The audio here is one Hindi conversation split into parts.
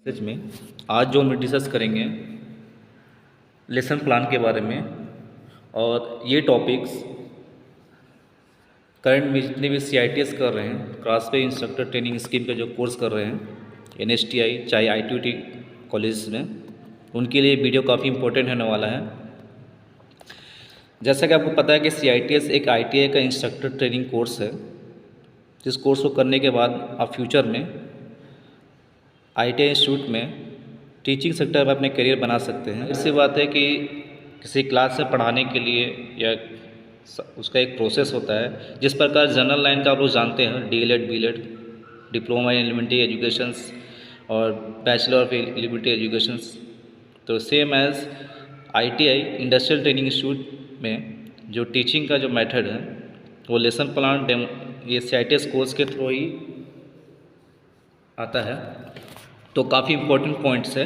सच में आज जो हम डिस्कस करेंगे लेसन प्लान के बारे में। और ये टॉपिक्स करंट में जितने भी CITS कर रहे हैं, क्लास इंस्ट्रक्टर ट्रेनिंग स्कीम का जो कोर्स कर रहे हैं NSTI चाहे ITUT कॉलेज में, उनके लिए वीडियो काफ़ी इंपॉर्टेंट होने वाला है। जैसा कि आपको पता है कि CITS एक ITI का इंस्ट्रक्टर ट्रेनिंग कोर्स है, जिस कोर्स को करने के बाद आप फ्यूचर में ITI इंस्टीट्यूट में टीचिंग सेक्टर में अपने करियर बना सकते हैं। इससे बात है कि किसी क्लास से पढ़ाने के लिए या उसका एक प्रोसेस होता है, जिस प्रकार जनरल लाइन का आप लोग जानते हैं DLED BLED diploma in elementary educations और बैचलर ऑफ एलिमेंट्री एजुकेशंस। तो same as ITI industrial training institute में जो टीचिंग का जो मेथड है वो लेसन प्लान ये CITS कोर्स के थ्रू ही आता है। तो काफ़ी इंपॉर्टेंट पॉइंट्स है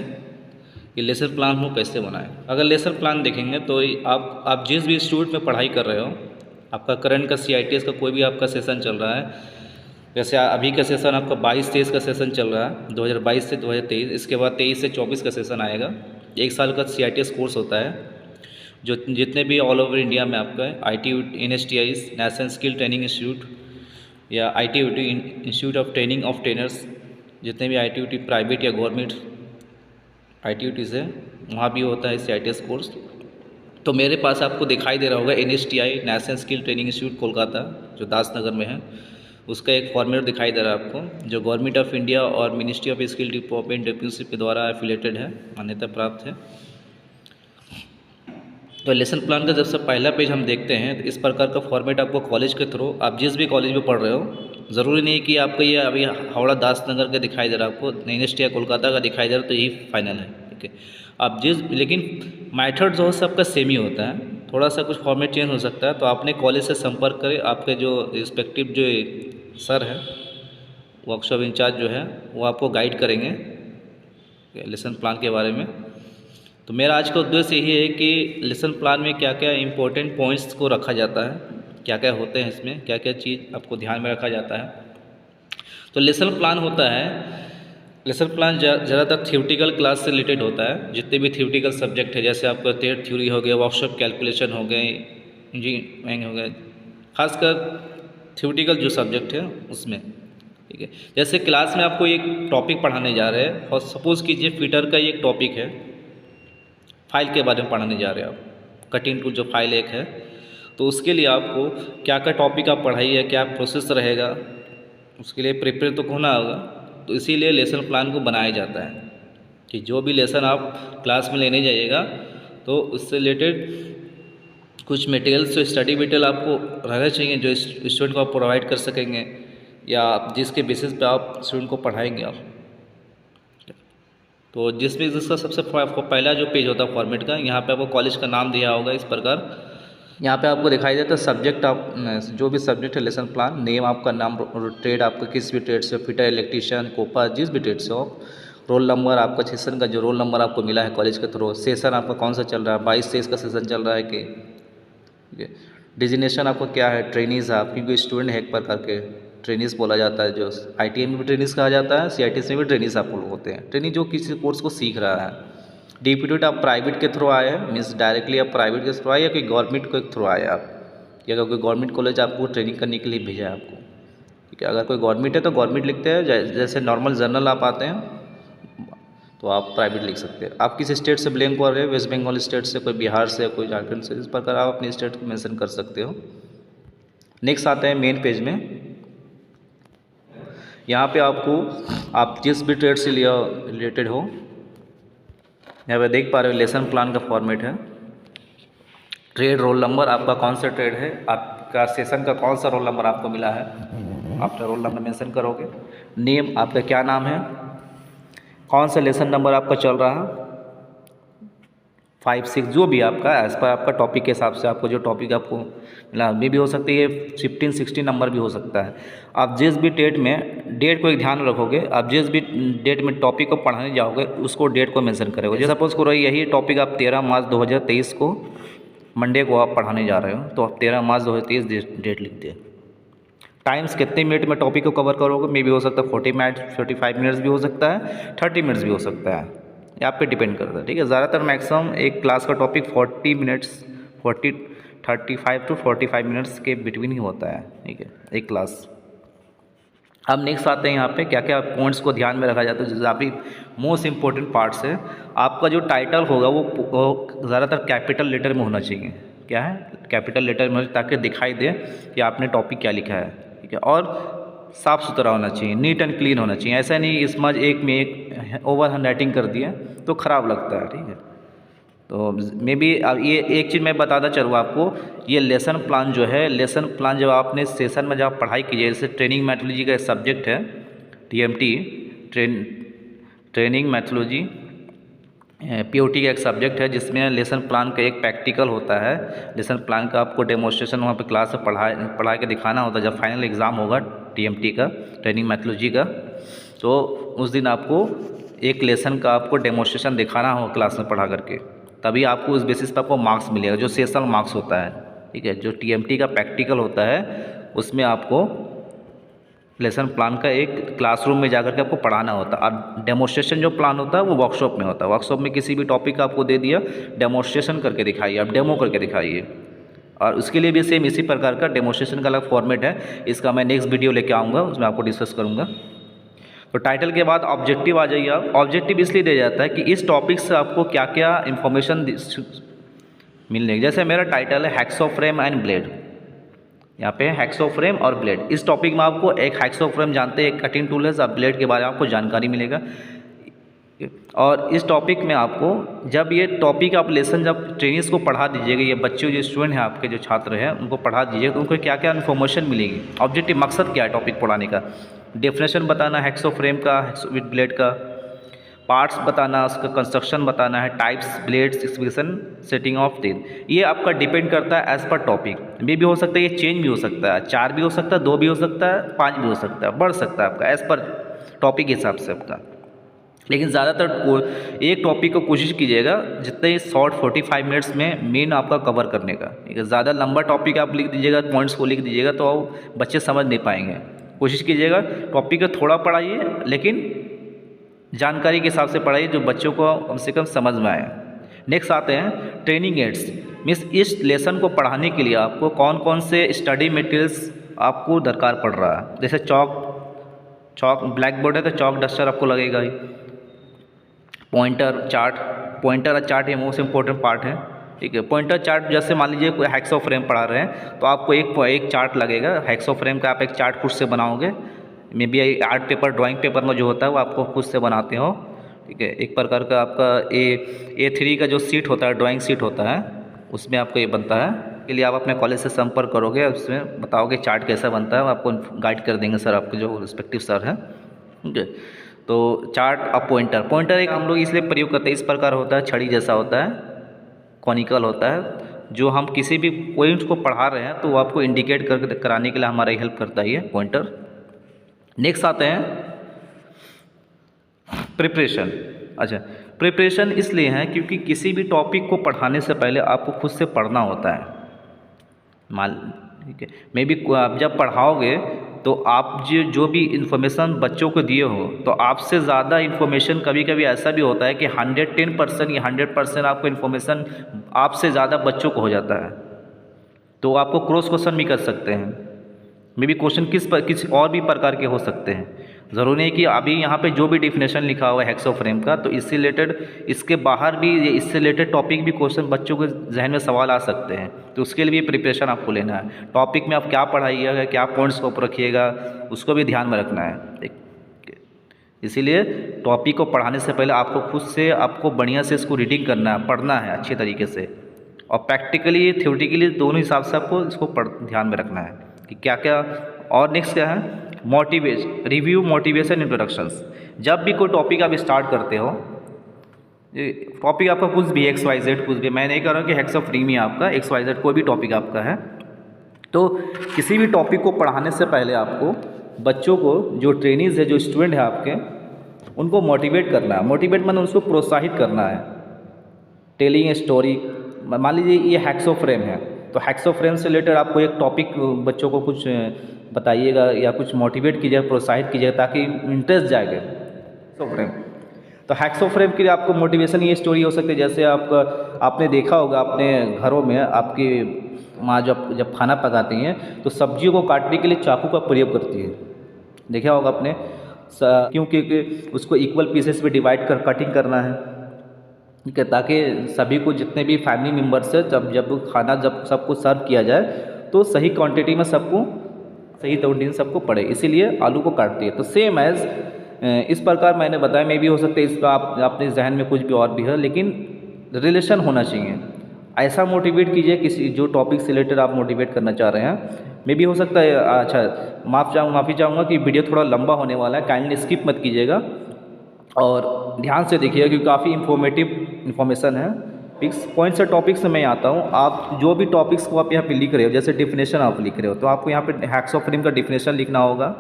कि लेसन प्लान हो कैसे बनाएं। अगर लेसन प्लान देखेंगे तो आप जिस भी इंस्टीट्यूट में पढ़ाई कर रहे हो, आपका करंट का CITS का कोई भी आपका सेशन चल रहा है, जैसे अभी का सेशन आपका 22-23 का सेशन चल रहा है, 2022 से 2023, इसके बाद 23 से 24 का सेशन आएगा। 1 साल का CITS कोर्स होता है, जो जितने भी ऑल ओवर इंडिया में आपका ITUT NSTI national skill training institute या ITUT institute of training of trainers, जितने भी ITUT प्राइवेट या गवर्नमेंट ITUTs है, वहाँ भी होता है CITS कोर्स। तो मेरे पास आपको दिखाई दे रहा होगा NSTI national skill training institute Kolkata, जो दासनगर में है, उसका एक फॉर्मेट दिखाई दे रहा है आपको, जो गवर्नमेंट ऑफ इंडिया और मिनिस्ट्री ऑफ स्किल डेवलपमेंट डेप्यूसी के द्वारा एफिलेटेड है, मान्यता प्राप्त है। तो लेसन प्लान का जब से पहला पेज हम देखते हैं तो इस प्रकार का फॉर्मेट आपको कॉलेज के थ्रू, आप जिस भी कॉलेज में पढ़ रहे हो, ज़रूरी नहीं कि आपको ये अभी हावड़ा दासनगर का दिखाई दे रहा है, आपको NSTI कोलकाता का दिखाई दे रहा है तो यही फाइनल है, ठीक है। आप लेकिन मैथड जो है सबका सेम ही होता है, थोड़ा सा कुछ फॉर्मेट चेंज हो सकता है। तो आपने कॉलेज से संपर्क करें, आपके जो रिस्पेक्टिव जो सर है, वर्कशॉप इंचार्ज जो है, वो आपको गाइड करेंगे लेसन प्लान के बारे में। तो मेरा आज का उद्देश्य यही है कि लेसन प्लान में क्या क्या इंपॉर्टेंट पॉइंट्स को रखा जाता है, क्या क्या होते हैं इसमें, क्या क्या चीज़ आपको ध्यान में रखा जाता है। तो लेसन प्लान होता है, लेसन प्लान ज़्यादातर थ्योरेटिकल क्लास से रिलेटेड होता है। जितने भी थ्योरेटिकल सब्जेक्ट है, जैसे आपका टेट थ्योरी हो गया, वर्कशॉप कैलकुलेशन हो गए, इंजीनियरिंग हो गए, खासकर थ्योरेटिकल जो सब्जेक्ट है उसमें, ठीक है। जैसे क्लास में आपको एक टॉपिक पढ़ाने जा रहे हैं और सपोज़ कीजिए फिटर का एक टॉपिक है, फाइल के बारे में पढ़ाने जा रहे हैं आप, कटिंग टूल जो फाइल एक है, तो उसके लिए आपको क्या क्या टॉपिक आप पढ़ाइए, क्या प्रोसेस रहेगा, उसके लिए प्रिपेयर तो होना होगा। तो इसीलिए लेसन प्लान को बनाया जाता है कि जो भी लेसन आप क्लास में लेने जाइएगा तो उससे रिलेटेड कुछ मटेरियल्स, जो स्टडी मटेरियल आपको रहना चाहिए, जो स्टूडेंट को आप प्रोवाइड कर सकेंगे या जिसके बेसिस पे आप स्टूडेंट को पढ़ाएंगे आप। तो जिसका सबसे पहला जो पेज होता है फॉर्मेट का, यहाँ पे आपको कॉलेज का नाम दिया होगा इस प्रकार। यहाँ पे आपको दिखाई देता है सब्जेक्ट, आप जो भी सब्जेक्ट है लेसन प्लान, नेम आपका, नाम, ट्रेड आपका किस भी ट्रेड से, फिटर, इलेक्ट्रीशियन, कोपा, जिस भी ट्रेड से हो, रोल नंबर आपका, सेशन का जो रोल नंबर आपको मिला है कॉलेज के थ्रू, सेशन आपका कौन सा चल रहा है, 22-23 का सेशन चल रहा है कि, डिजिग्नेशन आपको क्या है, ट्रेनिज़ आप, क्योंकि स्टूडेंट है एक प्रकार के ट्रेनिज़ बोला जाता है, जो ITI में भी ट्रेनिज़ कहा जाता है, CITS में भी ट्रेनिज़ आप लोग होते हैं। ट्रेनिंग जो किसी कोर्स को सीख रहा है। DPT आप प्राइवेट के थ्रू आए हैं, मीन्स डायरेक्टली आप प्राइवेट के थ्रू आए या कोई गवर्नमेंट के थ्रू आए आप, या कोई गवर्नमेंट कॉलेज आपको ट्रेनिंग करने के लिए भेजा है आपको, ठीक है। अगर कोई गवर्नमेंट है तो गवर्नमेंट लिखते हैं, जैसे नॉर्मल जनरल आप आते हैं तो आप प्राइवेट लिख सकते हैं। आप किस स्टेट से बिलोंग कर रहे हैं, वेस्ट बंगाल स्टेट से, कोई बिहार से, कोई झारखंड से, इस प्रकार आप अपने स्टेट को मेंशन कर सकते हो। नेक्स्ट आते हैं मेन पेज में। यहाँ पे आपको, आप जिस भी ट्रेड से रिलेटेड हो, यहाँ पे देख पा रहे हो लेसन प्लान का फॉर्मेट है। ट्रेड रोल नंबर आपका कौन सा ट्रेड है, आपका सेशन का कौन सा रोल नंबर आपको मिला है, आपका रोल नंबर मेंशन करोगे। नेम आपका क्या नाम है, कौन सा लेसन नंबर आपका चल रहा है, 5-6 जो भी आपका एज़ पर आपका टॉपिक के हिसाब से, आपको जो टॉपिक आपको मिला भी हो सकती है, 15-16 नंबर भी हो सकता है। आप जिस भी डेट में, डेट को एक ध्यान रखोगे, आप जिस भी डेट में टॉपिक को पढ़ाने जाओगे उसको डेट को मेंशन करोगे। जैसे सपोज करो यही टॉपिक आप 13 मार्च 2023 को मंडे को आप पढ़ाने जा रहे हो, तो आप 13 मार्च 2023 डेट लिख दें। टाइम्स कितने मिनट में टॉपिक को कवर करोगे, मे भी हो सकता है 40 मिनट, 45 मिनट्स भी हो सकता है, 30 मिनट्स भी हो सकता है, ये आप पे डिपेंड करता है। ठीक है, ज़्यादातर मैक्सिमम एक क्लास का टॉपिक 40 मिनट्स 35 टू 45 मिनट्स के बिटवीन ही होता है। ठीक है, एक क्लास। अब नेक्स्ट आते हैं यहाँ पे क्या क्या पॉइंट्स को ध्यान में रखा जाता है, जैसे अभी मोस्ट इंपॉर्टेंट पार्ट्स है। आपका जो टाइटल होगा वो ज़्यादातर कैपिटल लेटर में होना चाहिए। क्या है, कैपिटल लेटर में, ताकि दिखाई दे कि आपने टॉपिक क्या लिखा है। ठीक है, और साफ़ सुथरा होना चाहिए, नीट एंड क्लीन होना चाहिए। ऐसा नहीं स्मज एक में एक ओवर हैंड राइटिंग कर दिया तो ख़राब लगता है। ठीक है, तो मे बी ये एक चीज़ मैं बताता चलूँ आपको, ये लेसन प्लान जो है, लेसन प्लान जब आपने सेशन में जब पढ़ाई कीजिए, जैसे ट्रेनिंग मैथोलॉजी का एक सब्जेक्ट है TMT, ट्रेनिंग मैथोलॉजी POT का एक सब्जेक्ट है, जिसमें लेसन प्लान का एक प्रैक्टिकल होता है। लेसन प्लान का आपको डेमोन्स्ट्रेशन वहाँ पे क्लास में पढ़ा के दिखाना होता है। जब फाइनल एग्ज़ाम होगा TMT का, ट्रेनिंग मैथोलॉजी का, तो उस दिन आपको एक लेसन का आपको डेमोन्स्ट्रेशन दिखाना होगा क्लास में पढ़ा करके, तभी आपको उस बेसिस पर आपको मार्क्स मिलेगा, जो सेशनल मार्क्स होता है। ठीक है, जो TMT का प्रैक्टिकल होता है उसमें आपको लेसन प्लान का एक क्लासरूम में जाकर के आपको पढ़ाना होता है। और डेमोन्स्ट्रेशन जो प्लान होता है वो वर्कशॉप में होता है। वर्कशॉप में किसी भी टॉपिक का आपको दे दिया, डेमोन्स्ट्रेशन करके दिखाइए, आप डेमो करके दिखाइए। और उसके लिए भी सेम इसी प्रकार का डेमोन्स्ट्रेशन का अलग फॉर्मेट है, इसका मैं नेक्स्ट वीडियो लेके आऊँगा, उसमें आपको डिस्कस करूँगा। तो टाइटल के बाद ऑब्जेक्टिव आ जाइए आप। ऑब्जेक्टिव इसलिए दिया जाता है कि इस टॉपिक से आपको क्या क्या इन्फॉर्मेशन मिलने, जैसे मेरा टाइटल है हैक्सोफ्रेम एंड ब्लेड, यहाँ पे हैक्सोफ्रेम और ब्लेड। इस टॉपिक में आपको एक हैक्सोफ्रेम जानते हैं, एक कटिंग टूल है, सब ब्लेड के बारे में आपको जानकारी मिलेगा। और इस टॉपिक में आपको जब ये टॉपिक आप लेसन जब ट्रेनिंग्स को पढ़ा दीजिएगा, ये बच्चे जो स्टूडेंट हैं आपके, जो छात्र हैं, उनको पढ़ा दीजिएगा, तो उनको क्या क्या इन्फॉर्मेशन मिलेगी। ऑब्जेक्टिव मकसद क्या है टॉपिक पढ़ाने का, डेफिनेशन बताना हैक्सोफ्रेम का, विद ब्लेड का, पार्ट्स बताना, उसका कंस्ट्रक्शन बताना है, types, blades, specification, setting of teeth. ये आपका डिपेंड करता है एज पर टॉपिक। मे भी हो सकता है ये चेंज भी हो सकता है, 4 भी हो सकता है, 2 भी हो सकता है, 5 भी हो सकता है, बढ़ सकता है आपका एज पर टॉपिक के हिसाब से आपका। लेकिन ज़्यादातर एक टॉपिक को कोशिश कीजिएगा जितने शॉर्ट 45 मिनट्स में मेन आपका कवर करने का। ठीक है, ज़्यादा लंबा टॉपिक आप लिख दीजिएगा, पॉइंट्स को लिख दीजिएगा तो बच्चे समझ नहीं पाएंगे। कोशिश कीजिएगा टॉपिक को थोड़ा पढ़ाइए, लेकिन जानकारी के हिसाब से पढ़ाइए जो बच्चों को कम से कम समझ में आए। नेक्स्ट आते हैं ट्रेनिंग एड्स। मीन्स इस लेसन को पढ़ाने के लिए आपको कौन कौन से स्टडी मटेरियल्स आपको दरकार पड़ रहा है। जैसे चॉक ब्लैक बोर्ड है तो चॉक डस्टर आपको लगेगा ही, पॉइंटर और चार्ट ये मोस्ट इंपॉर्टेंट पार्ट है। ठीक है, पॉइंटर चार्ट, जैसे मान लीजिए कोई हैक्सोफ्रेम पढ़ा रहे हैं तो आपको एक चार्ट लगेगा हैक्सोफ्रेम का, आप एक चार्ट खुद से बनाओगे। May be art paper, drawing paper में जो होता है वो आपको खुद से बनाते हो। ठीक है, एक प्रकार का आपका A3 का जो सीट होता है, ड्राइंग सीट होता है, उसमें आपको ये बनता है। के लिए आप अपने कॉलेज से संपर्क करोगे, उसमें बताओगे चार्ट कैसा बनता है, आपको गाइड कर देंगे सर, आपके जो रिस्पेक्टिव सर हैं। ठीक है, तो चार्ट और पॉइंटर एक हम लोग इसलिए प्रयोग करते हैं, इस प्रकार होता है, छड़ी जैसा होता है, कॉनिकल होता है, जो हम किसी भी पॉइंट को पढ़ा रहे हैं तो वो आपको इंडिकेट करके कराने के लिए हमारा हेल्प करता है ये पॉइंटर। नेक्स्ट आते हैं प्रिपरेशन। अच्छा, प्रिपरेशन इसलिए है क्योंकि किसी भी टॉपिक को पढ़ाने से पहले आपको खुद से पढ़ना होता है। ठीक है, मे बी आप जब पढ़ाओगे तो आप जो भी इन्फॉर्मेशन बच्चों को दिए हो, तो आपसे ज़्यादा इन्फॉर्मेशन कभी कभी ऐसा भी होता है कि 110% या 100% आपको इन्फॉर्मेशन आपसे ज़्यादा बच्चों को हो जाता है, तो आपको क्रॉस क्वेश्चन भी कर सकते हैं। मे बी क्वेश्चन किस और भी प्रकार के हो सकते हैं। ज़रूरी नहीं कि अभी यहाँ पे जो भी डेफिनेशन लिखा हुआ है हैक्सोफ्रेम का, तो इससे रिलेटेड, इसके बाहर भी इससे रिलेटेड टॉपिक भी क्वेश्चन बच्चों के जहन में सवाल आ सकते हैं, तो उसके लिए भी प्रिपरेशन आपको लेना है। टॉपिक में आप क्या पढ़ाइएगा, क्या पॉइंट्स को रखिएगा, उसको भी ध्यान में रखना है। इसीलिए टॉपिक को पढ़ाने से पहले आपको खुद से आपको बढ़िया से इसको रीडिंग करना है, पढ़ना है अच्छे तरीके से, और प्रैक्टिकली थ्योरेटिकली दोनों हिसाब से आपको इसको ध्यान में रखना है कि क्या क्या। और नेक्स्ट क्या है, रिव्यू, मोटिवेशन, इंट्रोडक्शंस। जब भी कोई टॉपिक आप स्टार्ट करते हो, टॉपिक आपका कुछ भी XYZ कुछ भी, मैं नहीं कह रहा हूँ कि हैक्सोफ्रेम ही आपका, XYZ कोई भी टॉपिक आपका है, तो किसी भी टॉपिक को पढ़ाने से पहले आपको बच्चों को, जो ट्रेनिंग्स है, जो स्टूडेंट है आपके, उनको मोटिवेट करना है। मोटिवेट मतलब उसको प्रोत्साहित करना है। टेलिंग स्टोरी, मान लीजिए ये हैक्सोफ्रेम है, तो हैक्सोफ्रेम से रिलेटेड आपको एक टॉपिक बच्चों को कुछ बताइएगा या कुछ मोटिवेट कीजिएगा, प्रोत्साहित कीजिएगा ताकि इंटरेस्ट जाएगा। फ्रेम तो हैक्सो फ्रेम के लिए आपको मोटिवेशन ये स्टोरी हो सकती है, जैसे आपने देखा होगा अपने घरों में आपकी माँ जब जब खाना पकाती हैं तो सब्जियों को काटने के लिए चाकू का प्रयोग करती है, देखा होगा आपने। क्योंकि उसको इक्वल पीसेस में डिवाइड कर कटिंग करना है, ठीक है, ताकि सभी को जितने भी फैमिली मेम्बर्स है जब खाना जब सबको सर्व किया जाए तो सही क्वांटिटी में सबको सही क्वांटिटी में सबको पड़े, इसीलिए आलू को काटती है। तो सेम एज इस प्रकार मैंने बताया, मे भी हो सकता है इसका आप अपने जहन में कुछ भी और भी है, लेकिन रिलेशन होना चाहिए। ऐसा मोटिवेट कीजिए किसी जो टॉपिक से रिलेटेड आप मोटिवेट करना चाह रहे हैं। मे भी हो सकता है, अच्छा माफ़ी चाहूँगा कि वीडियो थोड़ा लंबा होने वाला है, काइंडली स्किप मत कीजिएगा और ध्यान से देखिएगा क्योंकि काफ़ी इन्फॉर्मेशन है। फिक्स पॉइंट से टॉपिक से मैं आता हूँ। आप जो भी टॉपिक्स को आप यहाँ पे लिख रहे हो, जैसे डिफिनेशन आप लिख रहे हो तो आपको यहाँ पे हैक्सो फ्रेम का डिफिनेशन लिखना होगा।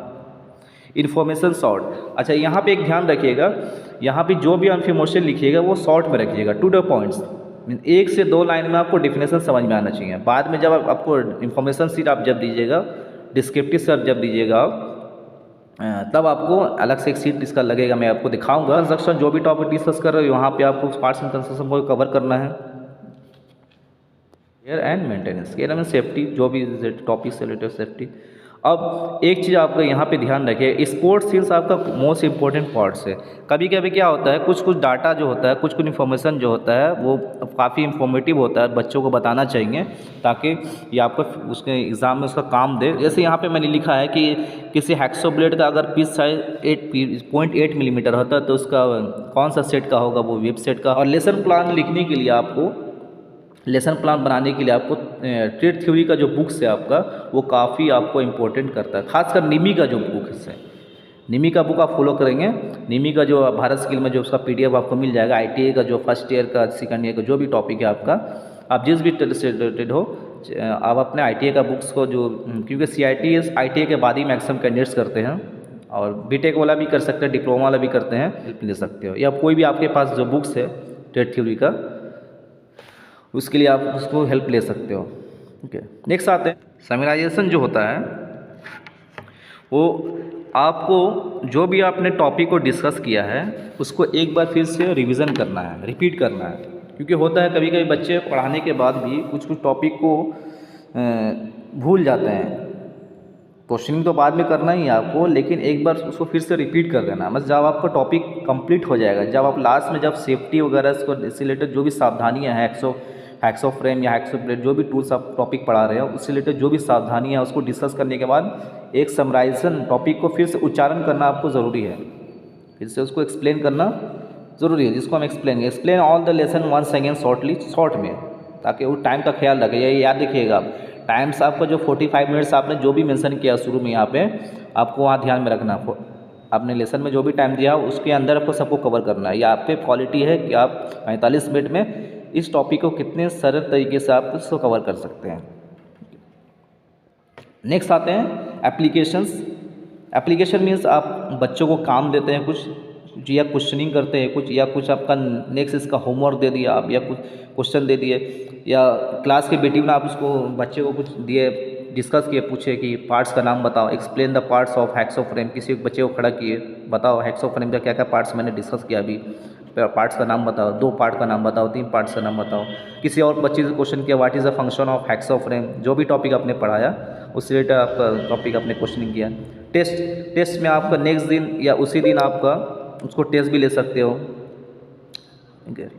इन्फॉर्मेशन शॉर्ट, अच्छा यहाँ पे एक ध्यान रखिएगा, यहाँ पे जो भी इन्फॉर्मेशन लिखिएगा वो शॉर्ट में रखिएगा, टू द पॉइंट्स। 1 से 2 लाइन में आपको डिफिनेशन समझ में आना चाहिए। बाद में जब आपको इन्फॉर्मेशन शीट आप जब दीजिएगा, डिस्क्रिप्टिव शीट जब दीजिएगा तब आपको अलग से एक शीट इसका लगेगा, मैं आपको दिखाऊंगा। कंस्ट्रक्शन जो भी टॉपिक डिस्कस कर रहे हो वहाँ पे आपको पार्ट्स एंड कंस्ट्रक्शन को कवर करना है। Care and maintenance, care and safety, जो भी टॉपिक से रिलेटेड सेफ्टी। अब एक चीज़ आपका यहाँ पे ध्यान रखिए, स्पोर्ट्स स्किल्स आपका मोस्ट इंपॉर्टेंट पार्ट्स है। कभी कभी क्या होता है, कुछ डाटा जो होता है, कुछ इन्फॉर्मेशन जो होता है वो काफ़ी इंफॉर्मेटिव होता है, बच्चों को बताना चाहिए ताकि ये आपको उसके एग्ज़ाम में उसका काम दे। जैसे यहाँ पे मैंने लिखा है कि किसी हैक्सो ब्लेड का अगर पीस साइज 8.8 मिलीमीटर होता है तो उसका कौन सा सेट का होगा, वो वेब सेट का। और लेसन प्लान लिखने के लिए आपको, लेसन प्लान बनाने के लिए आपको ट्रेड थ्योरी का जो बुक्स है आपका वो काफ़ी आपको इम्पोर्टेंट करता है, खासकर निमी का जो बुक है, निमी का बुक आप फॉलो करेंगे। निमी का जो भारत स्किल में जो उसका PDF आपको मिल जाएगा, ITA का जो फर्स्ट ईयर का सेकंड ईयर का जो भी टॉपिक है आपका, आप जिस भी से रिलेटेड हो आप अपने ITA का बुक्स को जो, क्योंकि CIT ITA के बाद ही मैक्सिमम कैंडिडेट्स करते हैं और BTech वाला भी कर सकते हैं, डिप्लोमा वाला भी करते हैं, हेल्प ले सकते हो। या कोई भी आपके पास जो बुक्स है ट्रेड थ्योरी का, उसके लिए आप उसको हेल्प ले सकते हो। ओके, नेक्स्ट आते हैं समराइजेशन जो होता है वो आपको जो भी आपने टॉपिक को डिस्कस किया है उसको एक बार फिर से रिवीजन करना है, रिपीट करना है। क्योंकि होता है कभी कभी बच्चे पढ़ाने के बाद भी कुछ टॉपिक को भूल जाते हैं। क्वेश्चनिंग तो बाद में करना ही है आपको, लेकिन एक बार उसको फिर से रिपीट कर देना। मतलब जब आपका टॉपिक कंप्लीट हो जाएगा, जब आप लास्ट में जब सेफ्टी वगैरह इसको रिलेटेड जो भी सावधानियाँ हैं, हैक्सो फ्रेम या हैक्सो ब्लेड जो भी टूल्स आप टॉपिक पढ़ा रहे हो उससे रिलेटेड जो भी सावधानियाँ है उसको डिस्कस करने के बाद एक समराइजेशन टॉपिक को फिर से उच्चारण करना आपको ज़रूरी है, फिर से उसको एक्सप्लेन करना ज़रूरी है, जिसको हम explain all the lesson once again shortly, short में, ताकि वो टाइम का ख्याल रखें। ये याद रखिएगा आप, टाइम्स आपका जो 45 मिनट्स आपने जो भी मेंशन किया शुरू में यहाँ पे आपको वहाँ ध्यान में रखना। आपने लेसन में जो भी टाइम दिया उसके अंदर आपको सबको कवर करना है। या आप पे क्वालिटी है कि आप 45 मिनट में इस टॉपिक को कितने सरल तरीके से आप उसको कवर कर सकते हैं। नेक्स्ट आते हैं एप्लीकेशंस। एप्लीकेशन मीन्स आप बच्चों को काम देते हैं कुछ, या क्वेश्चनिंग करते हैं कुछ, या कुछ आपका नेक्स्ट इसका होमवर्क दे दिया आप, या कुछ क्वेश्चन दे दिए, या क्लास के मीटिंग में आप उसको बच्चे को कुछ दिए, डिस्कस किए, पूछे कि पार्ट्स का नाम बताओ, explain the parts of hacksaw frame. किसी एक बच्चे को खड़ा किए, बताओ हैक्सो फ्रेम का क्या क्या पार्ट्स मैंने डिस्कस किया अभी, पार्ट्स का नाम बताओ, 2 पार्ट का नाम बताओ, 3 पार्ट्स का नाम बताओ। किसी और बच्चे से क्वेश्चन किया what is the function of hacksaw frame, जो भी टॉपिक आपने पढ़ाया उससे रिलेटेड आपका टॉपिक आपने क्वेश्चनिंग किया। टेस्ट में आपका नेक्स्ट दिन या उसी दिन आपका उसको टेस्ट भी ले सकते हो।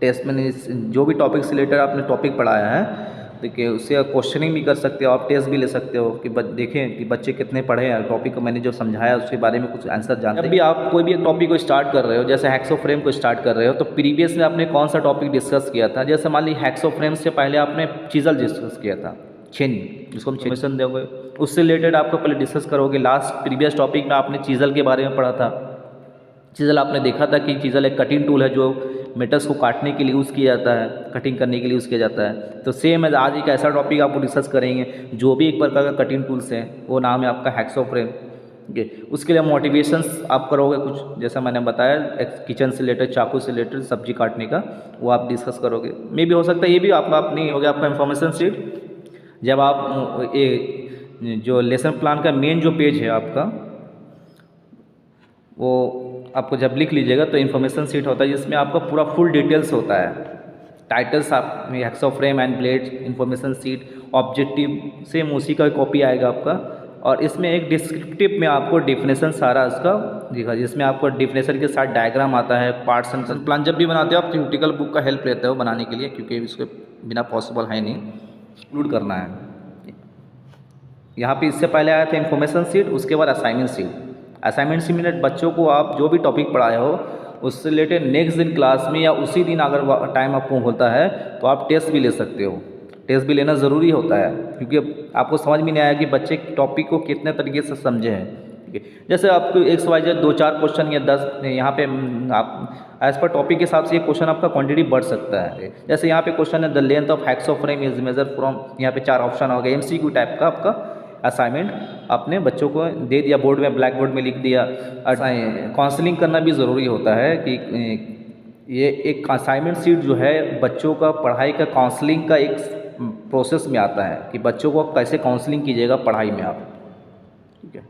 टेस्ट में जो भी टॉपिक से रिलेटेड आपने टॉपिक पढ़ाया है देखिए उससे क्वेश्चनिंग भी कर सकते हो, आप टेस्ट भी ले सकते हो कि देखें कि बच्चे कितने पढ़े हैं, टॉपिक को मैंने जो समझाया उसके बारे में कुछ आंसर जानते हैं। जब भी आप कोई भी एक टॉपिक को स्टार्ट कर रहे हो, जैसे हैक्सो फ्रेम को स्टार्ट कर रहे हो, तो प्रीवियस में आपने कौन सा टॉपिक डिस्कस किया था। जैसे मान लीजिए हैक्सो फ्रेम से पहले आपने चीज़ल डिस्कस किया था, छेनी, जिसको हम छेनी दोगे, उससे रिलेटेड आपको पहले डिस्कस करोगे। लास्ट प्रीवियस टॉपिक में आपने चीज़ल के बारे में पढ़ा था। चीज़ल आपने देखा था कि चीज़ल एक कटिंग टूल है जो मेटल्स को काटने के लिए यूज़ किया जाता है, कटिंग करने के लिए यूज़ किया जाता है। तो सेम है, आज एक ऐसा टॉपिक आपको डिस्कस करेंगे जो भी एक प्रकार का कटिंग टूल्स है, वो नाम है आपका हैक्सो फ्रेम। ठीक है, उसके लिए मोटिवेशंस आप करोगे कुछ, जैसा मैंने बताया किचन से रिलेटेड, चाकू से रिलेटेड, सब्जी काटने का, वो आप डिस्कस करोगे। मे भी हो सकता है ये भी आपका अपनी हो गया आपका इन्फॉर्मेशन शीट। जब आप जो लेसन प्लान का मेन जो पेज है आपका, वो आपको जब लिख लीजिएगा तो इन्फॉर्मेशन सीट होता है जिसमें आपका पूरा फुल डिटेल्स होता है। टाइटल्स आप hacksaw frame and blade, information sheet, objective, same उसी का कॉपी आएगा आपका। और इसमें एक डिस्क्रिप्टिव में आपको डेफिनेशन सारा इसका दिखा, जिसमें आपको डेफिनेशन के साथ डायग्राम आता है, पार्ट्स एंड प्लान। जब भी बनाते हो आप थ्योरेटिकल बुक का हेल्प लेते हो बनाने के लिए, क्योंकि इसके बिना पॉसिबल है नहीं, इंक्लूड करना है। यहाँ पे इससे पहले आया था इन्फॉर्मेशन सीट, उसके बाद असाइनमेंट सीट। असाइनमेंट सीट में बच्चों को आप जो भी टॉपिक पढ़ाए हो उससे रिलेटेड नेक्स्ट दिन क्लास में या उसी दिन अगर टाइम आपको होता है तो आप टेस्ट भी ले सकते हो। टेस्ट भी लेना ज़रूरी होता है, क्योंकि आपको समझ में नहीं आया कि बच्चे टॉपिक को कितने तरीके से समझे हैं। ठीक है, जैसे आपको XYZ 2-4 क्वेश्चन या 10 यहाँ पे आप एज पर टॉपिक के हिसाब से ये क्वेश्चन आपका क्वांटिटी बढ़ सकता है। जैसे यहाँ पे क्वेश्चन है the length of hacksaw frame is measure from, यहाँ पे 4 ऑप्शन हो गए। MCQ टाइप का आपका असाइनमेंट अपने बच्चों को दे दिया, बोर्ड में ब्लैक बोर्ड में लिख दिया। काउंसलिंग करना भी ज़रूरी होता है कि ये एक असाइनमेंट सीट जो है बच्चों का पढ़ाई का काउंसलिंग का एक प्रोसेस में आता है कि बच्चों को कैसे काउंसलिंग कीजिएगा पढ़ाई में आप। ठीक है,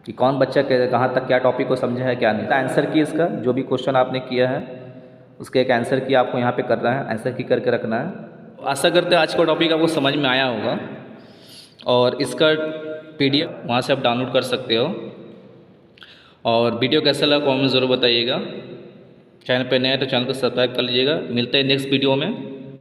कि कौन बच्चा कहाँ तक क्या टॉपिक को समझा है क्या नहीं। आंसर की इसका जो भी क्वेश्चन आपने किया है उसके एक आंसर की आपको यहाँ पे करना है, आंसर की करके रखना है। आशा करते हैं आज का टॉपिक आपको समझ में आया होगा और इसका PDF वहाँ से आप डाउनलोड कर सकते हो। और वीडियो कैसा लगा कमेंट में ज़रूर बताइएगा। चैनल पर नए हैं तो चैनल को सब्सक्राइब कर लीजिएगा। मिलते हैं नेक्स्ट वीडियो में।